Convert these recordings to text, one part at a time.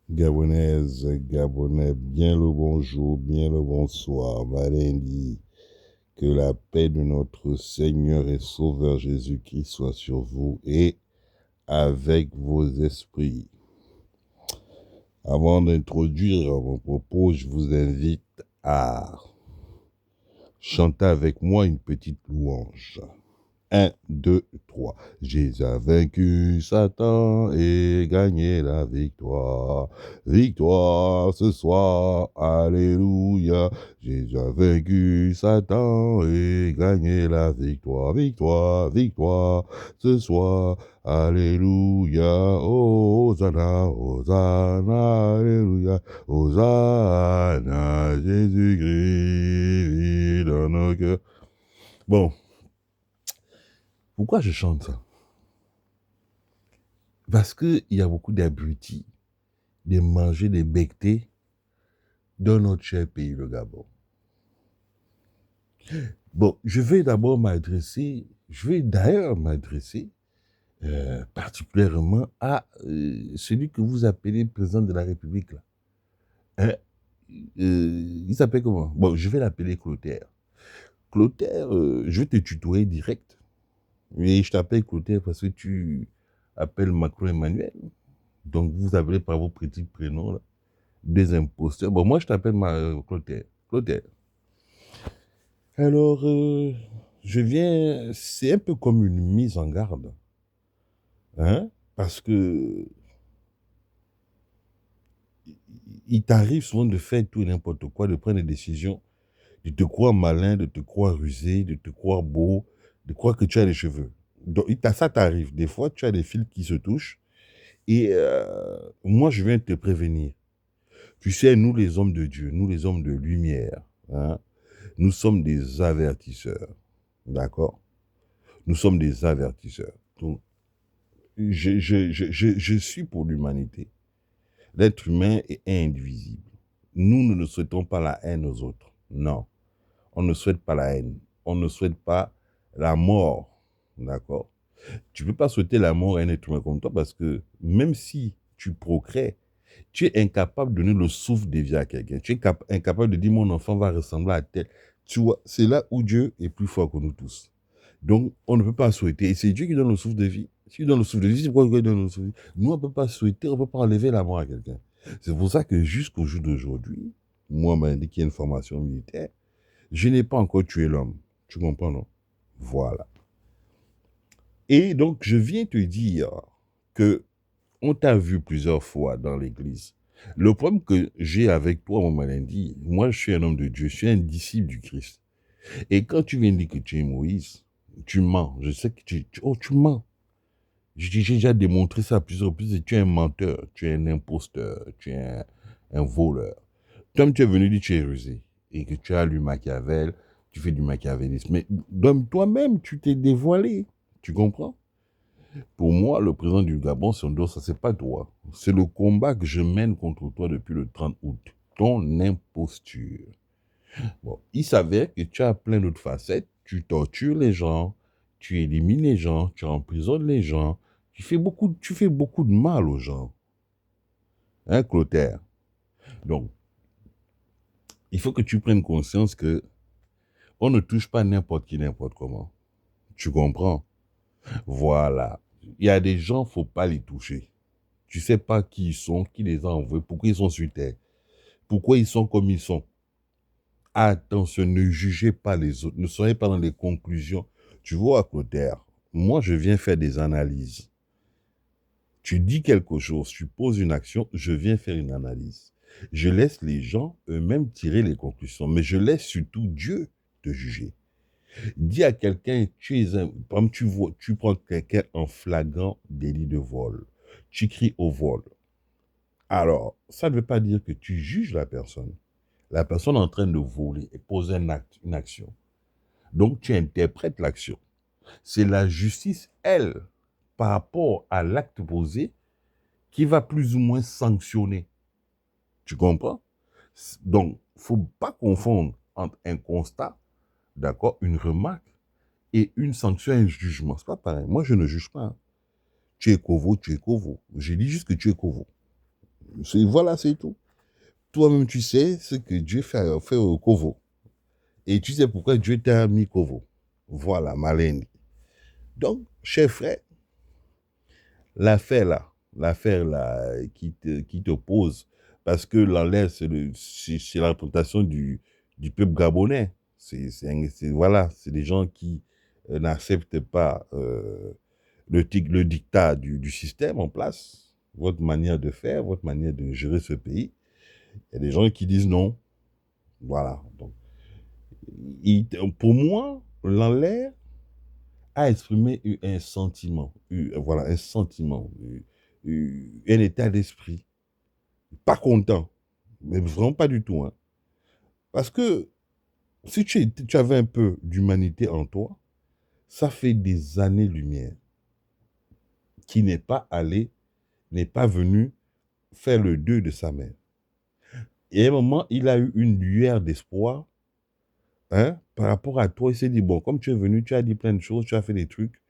Gabonaise, Gabonais, bien le bonjour, bien le bonsoir, Valérie. Que la paix de notre Seigneur et Sauveur Jésus-Christ soit sur vous et avec vos esprits. Avant d'introduire mon propos, je vous invite à chanter avec moi une petite louange. 1, 2, 3. Jésus a vaincu Satan et gagné la victoire. Victoire ce soir, alléluia. Jésus a vaincu Satan et gagné la victoire. Victoire, victoire ce soir, alléluia. Hosanna, Hosanna, alléluia. Hosanna, Jésus-Christ vit dans nos cœurs. Bon. Pourquoi je chante ça? Parce qu'il y a beaucoup d'abrutis, de manger des bectés dans notre cher pays, le Gabon. Bon, je vais d'ailleurs m'adresser particulièrement à celui que vous appelez président de la République. Là. Hein? Il s'appelle comment? Bon, je vais l'appeler Clotaire. Clotaire, je vais te tutoyer direct. Mais je t'appelle Clotaire parce que tu appelles Macron Emmanuel. Donc, vous appelez par vos petits prénoms, là, des imposteurs. Bon, moi, je t'appelle Clotaire. Clotaire. Alors, c'est un peu comme une mise en garde. Hein? Parce que il t'arrive souvent de faire tout et n'importe quoi, de prendre des décisions, de te croire malin, de te croire rusé, de te croire beau, de croire que tu as les cheveux. Donc, ça t'arrive. Des fois, tu as des fils qui se touchent. Et moi, je viens te prévenir. Tu sais, nous les hommes de Dieu, nous les hommes de lumière, hein, nous sommes des avertisseurs. D'accord? Nous sommes des avertisseurs. Donc, je suis pour l'humanité. L'être humain est indivisible. Nous ne souhaitons pas la haine aux autres. Non. On ne souhaite pas la haine. On ne souhaite pas la mort. D'accord? Tu ne peux pas souhaiter la mort à un être humain comme toi parce que même si tu procrées, tu es incapable de donner le souffle de vie à quelqu'un. Tu es incapable de dire mon enfant va ressembler à tel. Tu vois, c'est là où Dieu est plus fort que nous tous. Donc, on ne peut pas souhaiter. Et c'est Dieu qui donne le souffle de vie. S'il donne le souffle de vie, c'est pourquoi il donne le souffle de vie. Nous, on ne peut pas souhaiter, on ne peut pas enlever la mort à quelqu'un. C'est pour ça que jusqu'au jour d'aujourd'hui, moi, on m'a dit qu'il y a une formation militaire. Je n'ai pas encore tué l'homme. Tu comprends, non? Voilà. Et donc, je viens te dire que on t'a vu plusieurs fois dans l'église. Le problème que j'ai avec toi, mon Malindi, moi, je suis un homme de Dieu, je suis un disciple du Christ. Et quand tu viens dire que tu es Moïse, tu mens. Je sais que tu mens. J'ai déjà démontré ça à plusieurs reprises. Tu es un menteur, tu es un imposteur, tu es un voleur. Comme tu es venu dire que tu es rusé et que tu as lu Machiavel, tu fais du machiavélisme. Mais donc toi-même, tu t'es dévoilé. Tu comprends? Pour moi, le président du Gabon, son dos, ça c'est pas toi. C'est le combat que je mène contre toi depuis le 30 août. Ton imposture. Bon, il s'avère que tu as plein d'autres facettes. Tu tortures les gens, tu élimines les gens, tu emprisonnes les gens, tu fais beaucoup de mal aux gens. Hein, Clotaire? Donc, il faut que tu prennes conscience que on ne touche pas n'importe qui, n'importe comment. Tu comprends? Voilà. Il y a des gens, faut pas les toucher. Tu sais pas qui ils sont, qui les a envoyés, pourquoi ils sont sur terre, pourquoi ils sont comme ils sont. Attention, ne jugez pas les autres, ne soyez pas dans les conclusions. Tu vois, à Clotaire, moi je viens faire des analyses. Tu dis quelque chose, tu poses une action, je viens faire une analyse. Je laisse les gens eux-mêmes tirer les conclusions, mais je laisse surtout Dieu te juger. Dis à quelqu'un, par exemple, tu prends quelqu'un en flagrant délit de vol. Tu cries au vol. Alors, ça ne veut pas dire que tu juges la personne. La personne est en train de voler et pose un acte, une action. Donc, tu interprètes l'action. C'est la justice, elle, par rapport à l'acte posé, qui va plus ou moins sanctionner. Tu comprends? Donc, il ne faut pas confondre entre un constat, d'accord, une remarque, et une sanction, un jugement. C'est pas pareil. Moi, je ne juge pas. Hein. Tu es Kovo, tu es Kovo. Je dis juste que tu es Kovo. Voilà, c'est tout. Toi-même, tu sais ce que Dieu fait au Kovo. Et tu sais pourquoi Dieu t'a mis Kovo. Voilà, Malène. Donc, cher frère, l'affaire là qui te pose, parce que l'enlève, c'est la représentation du peuple gabonais. Voilà, c'est des gens qui n'acceptent pas le dictat du système en place, votre manière de faire, votre manière de gérer ce pays. Il y a des gens qui disent non. Voilà. Donc, pour moi, l'enlève a exprimé un sentiment, voilà, un sentiment, un état d'esprit, pas content, mais vraiment pas du tout. Hein. Parce que si tu avais un peu d'humanité en toi, ça fait des années-lumière qui n'est pas allé, n'est pas venu faire le deuil de sa mère. Et à un moment, il a eu une lueur d'espoir hein, par rapport à toi. Il s'est dit, bon, comme tu es venu, tu as dit plein de choses, tu as fait des trucs.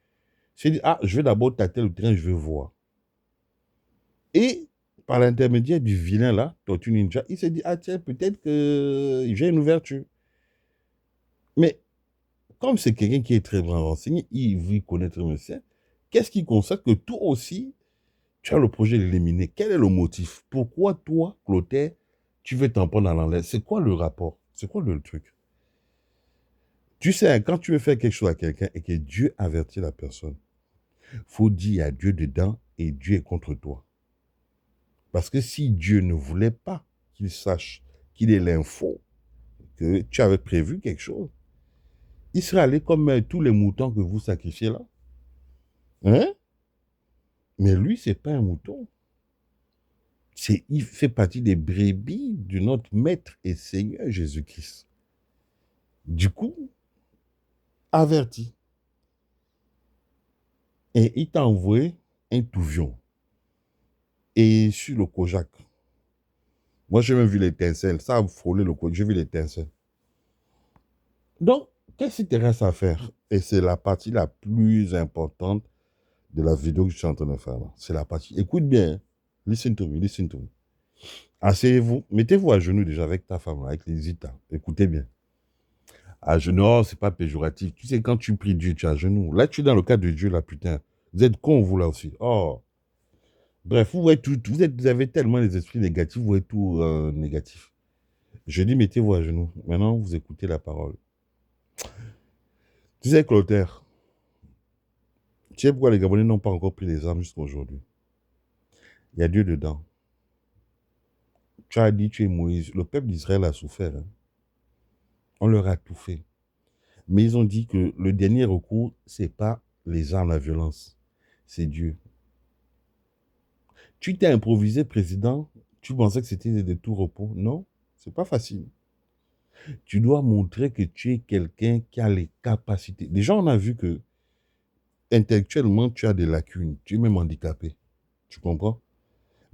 Il s'est dit, ah, je vais d'abord tâter le terrain, je vais voir. Et par l'intermédiaire du vilain là, Tortue Ninja, il s'est dit, ah tiens, peut-être que j'ai une ouverture. Mais comme c'est quelqu'un qui est très bien renseigné, il veut connaître le médecin, qu'est-ce qui constate que toi aussi, tu as le projet d'éliminer. Quel est le motif? Pourquoi toi, Clotaire, tu veux t'en prendre à l'enlève? C'est quoi le rapport? C'est quoi le truc? Tu sais, hein, quand tu veux faire quelque chose à quelqu'un et que Dieu avertit la personne, faut dire à Dieu dedans et Dieu est contre toi. Parce que si Dieu ne voulait pas qu'il sache qu'il ait l'info, que tu avais prévu quelque chose, il serait allé comme tous les moutons que vous sacrifiez là. Hein? Mais lui, c'est pas un mouton. Il fait partie des brebis de notre Maître et Seigneur Jésus-Christ. Du coup, averti. Et il t'a envoyé un touvion. Et sur le Kojak. Moi, j'ai même vu l'étincelle. Ça a frôlé le Kojak. J'ai vu l'étincelle. Donc, qu'est-ce qu'il te reste à faire? Et c'est la partie la plus importante de la vidéo que je suis en train de faire là. C'est la partie. Écoute bien. Hein. Listen to me, listen to me. Asseyez-vous, mettez-vous à genoux déjà avec ta femme, là, avec les itas. Écoutez bien. À genoux, oh, c'est pas péjoratif. Tu sais, quand tu pries Dieu, tu es à genoux. Là, tu es dans le cadre de Dieu, là, putain. Vous êtes cons, vous, là aussi. Oh. Bref, vous avez tellement les esprits négatifs, vous êtes tout négatif. Je dis, mettez-vous à genoux. Maintenant, vous écoutez la parole. Tu sais, Clotaire, tu sais pourquoi les Gabonais n'ont pas encore pris les armes jusqu'à aujourd'hui? Il y a Dieu dedans. Tu as dit, tu es Moïse. Le peuple d'Israël a souffert. Hein. On leur a tout fait. Mais ils ont dit que le dernier recours, ce n'est pas les armes, la violence. C'est Dieu. Tu t'es improvisé président. Tu pensais que c'était de tout repos. Non, c'est pas facile. Tu dois montrer que tu es quelqu'un qui a les capacités. Déjà, on a vu que intellectuellement, tu as des lacunes. Tu es même handicapé. Tu comprends?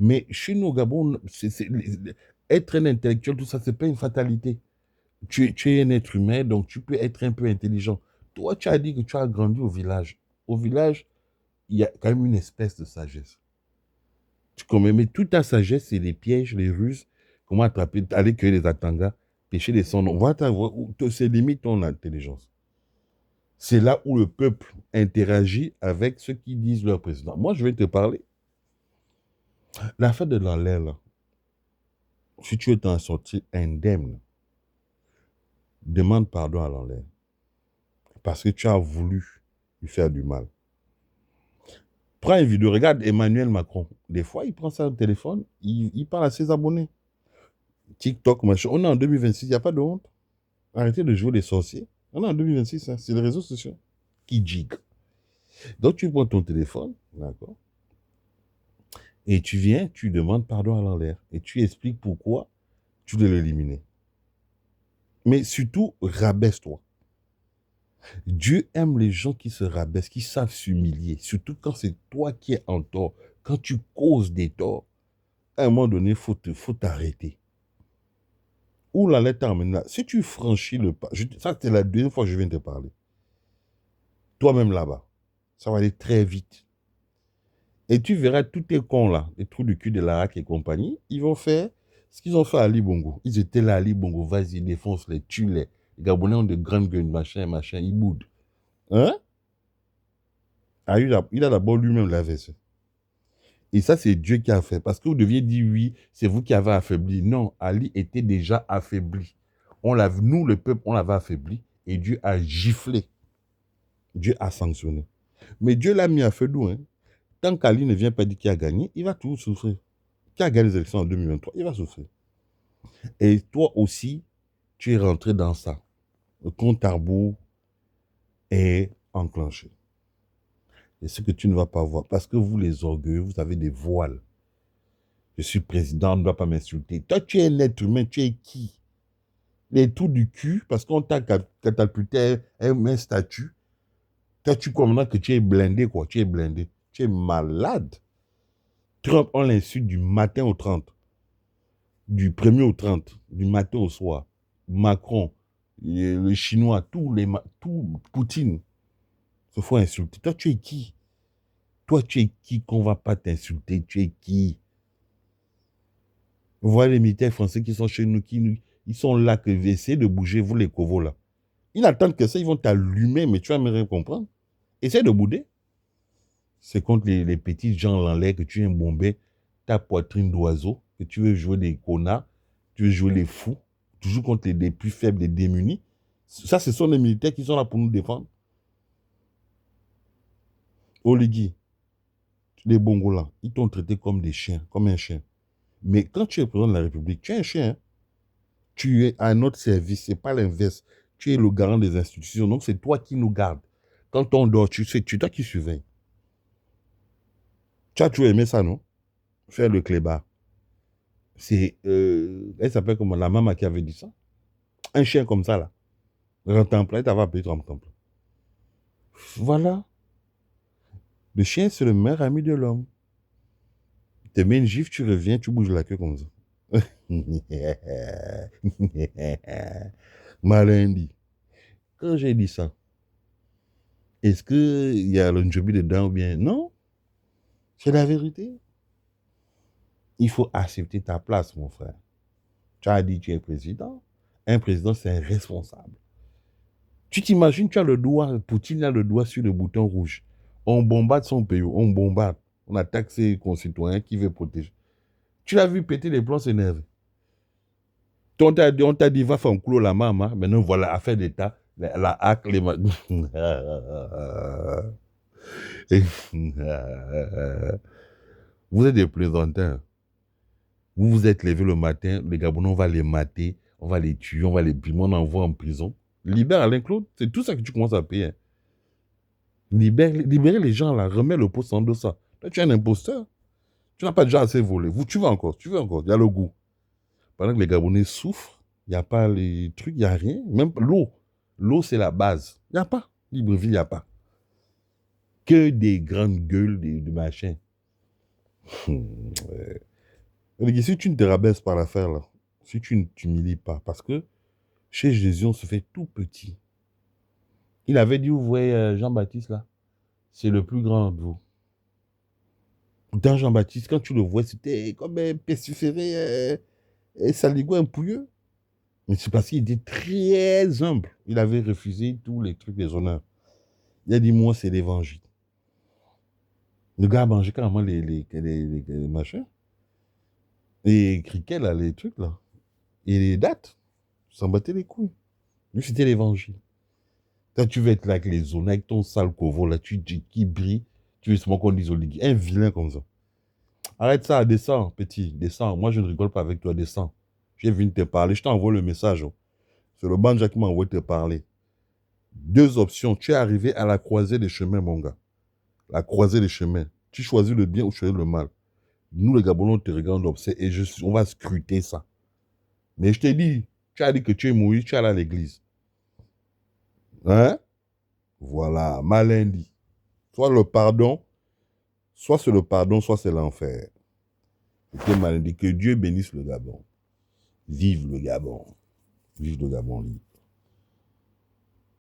Mais chez nous, au Gabon, être un intellectuel, tout ça, ce n'est pas une fatalité. Tu es un être humain, donc tu peux être un peu intelligent. Toi, tu as dit que tu as grandi au village. Au village, il y a quand même une espèce de sagesse. Tu comprends? Mais toute ta sagesse, c'est les pièges, les ruses, comment attraper, aller cueillir les atangas, pêcher les sons. C'est limite ton intelligence. C'est là où le peuple interagit avec ceux qui disent leur président. Moi, je vais te parler. L'affaire de l'enlève, là, si tu veux t'en sortir indemne, demande pardon à l'enlève. Parce que tu as voulu lui faire du mal. Prends une vidéo, regarde Emmanuel Macron. Des fois, il prend son téléphone, il parle à ses abonnés. TikTok, machin. On est en 2026, il n'y a pas de honte. Arrêtez de jouer les sorciers. On est en 2026, hein, c'est les réseaux sociaux qui jiguent. Donc, tu prends ton téléphone, d'accord, et tu viens, tu demandes pardon à l'envers. Et tu expliques pourquoi tu dois l'éliminer. Mais surtout, rabaisse-toi. Dieu aime les gens qui se rabaissent, qui savent s'humilier. Surtout quand c'est toi qui es en tort. Quand tu causes des torts, à un moment donné, il faut t'arrêter. Où la lettre t'emmène là? Si tu franchis le pas, ça c'est la deuxième fois que je viens de te parler. Toi-même là-bas, ça va aller très vite. Et tu verras tous tes cons là, les trous du cul de l'Arak et compagnie, ils vont faire ce qu'ils ont fait à Ali Bongo. Ils étaient là, Ali Bongo, vas-y, défonce-les, tue-les. Les Gabonais ont de grandes gueules, machin, ils boudent. Hein? Ah, il a d'abord lui-même lavé ça. Et ça, c'est Dieu qui a fait. Parce que vous deviez dire oui, c'est vous qui avez affaibli. Non, Ali était déjà affaibli. Nous, le peuple, on l'avait affaibli et Dieu a giflé. Dieu a sanctionné. Mais Dieu l'a mis à feu doux. Hein. Tant qu'Ali ne vient pas dire qu'il a gagné, il va toujours souffrir. Qui a gagné les élections en 2023, il va souffrir. Et toi aussi, tu es rentré dans ça. Le compte à rebours est enclenché. Et ce que tu ne vas pas voir, parce que vous, les orgueilleux, vous avez des voiles. Je suis président, on ne doit pas m'insulter. Toi, tu es un être humain, tu es qui? Les trous du cul, parce qu'on t'a catapulté un statut. Toi, tu crois maintenant que tu es blindé, quoi. Tu es blindé. Tu es malade. Trump, on l'insulte du matin au 30. Du 1er au 30. Du matin au soir. Macron, le Chinois, tout Poutine. Il faut insulter. Toi, tu es qui? Toi, tu es qui qu'on ne va pas t'insulter? Tu es qui? Vous voyez les militaires français qui sont chez nous, ils sont là que vous essayez de bouger, vous les covos là. Ils n'attendent que ça, ils vont t'allumer, mais tu vas me rien comprendre. Essaye de bouder. C'est contre les petits gens en l'air que tu viens bomber ta poitrine d'oiseau, que tu veux jouer des connards, tu veux jouer les fous, toujours contre les plus faibles, les démunis. Ça, ce sont les militaires qui sont là pour nous défendre. Oligui, les Bongolans, ils t'ont traité comme des chiens, comme un chien. Mais quand tu es président de la République, tu es un chien. Hein? Tu es à notre service, ce n'est pas l'inverse. Tu es le garant des institutions, donc c'est toi qui nous gardes. Quand on dort, c'est toi qui surveilles. Tu as toujours aimé ça, non? Faire le clébard. C'est, elle s'appelle comment? La maman qui avait dit ça. Un chien comme ça, là. Rentemple, elle t'avait appelé Rentemple. Voilà. Le chien, c'est le meilleur ami de l'homme. Tu te mets une gifle, tu reviens, tu bouges la queue comme ça. Malin dit. Quand j'ai dit ça, est-ce qu'il y a le njobi dedans ou bien non? C'est la vérité. Il faut accepter ta place, mon frère. Tu as dit que tu es président. Un président, c'est un responsable. Tu t'imagines, tu as le doigt, Poutine a le doigt sur le bouton rouge. On bombarde son pays, on bombarde. On attaque ses concitoyens qui veulent protéger. Tu l'as vu péter les plombs s'énerver. On t'a dit, va faire un clou la maman. Maintenant, voilà, affaire d'État, la hack, les... Vous êtes des plaisantins. Vous vous êtes levé le matin, les Gabonais, on va les mater, on va les tuer, on va les primer, on envoie en prison. Libère Alain Claude, c'est tout ça que tu commences à payer. Libérer les gens là, remets le poste en deçà. Là, tu es un imposteur. Tu n'as pas déjà assez volé. Tu veux encore, il y a le goût. Pendant que les Gabonais souffrent, il n'y a pas les trucs, il n'y a rien. Même l'eau. L'eau, c'est la base. Il n'y a pas. Libreville, il n'y a pas. Que des grandes gueules, des machins. Si tu ne te rabaisses par l'affaire, là, si tu ne t'humilies pas, parce que chez Jésus, on se fait tout petit. Il avait dit, vous voyez Jean-Baptiste là, c'est le plus grand de vous. Dans Jean-Baptiste, quand tu le vois, c'était comme un pestiféré, et saligo, un pouilleux. Mais c'est parce qu'il était très humble. Il avait refusé tous les trucs des honneurs. Il a dit, moi, c'est l'évangile. Le gars a mangé carrément les machins. Les criquets, là, les trucs, là. Et les dates. S'en battait les couilles. Lui, c'était l'évangile. Quand tu veux être là avec les honneurs, avec ton sale covo, là, qui brille, tu veux seulement qu'on dise Oligui. Un vilain comme ça. Arrête ça, descends, petit, descends. Moi, je ne rigole pas avec toi, descends. J'ai venu te parler, je t'envoie le message. Oh. C'est le Banja qui m'a envoyé te parler. Deux options. Tu es arrivé à la croisée des chemins, mon gars. La croisée des chemins. Tu choisis le bien ou tu choisis le mal. Nous, les Gabonais, on te regarde, on observe et on va scruter ça. Mais je t'ai dit, tu as dit que tu es mouillé, tu es allé à l'église. Hein? Voilà, malin dit. Soit le pardon, soit c'est le pardon, soit c'est l'enfer. C'est malin dit. Que Dieu bénisse le Gabon. Vive le Gabon. Vive le Gabon, lui.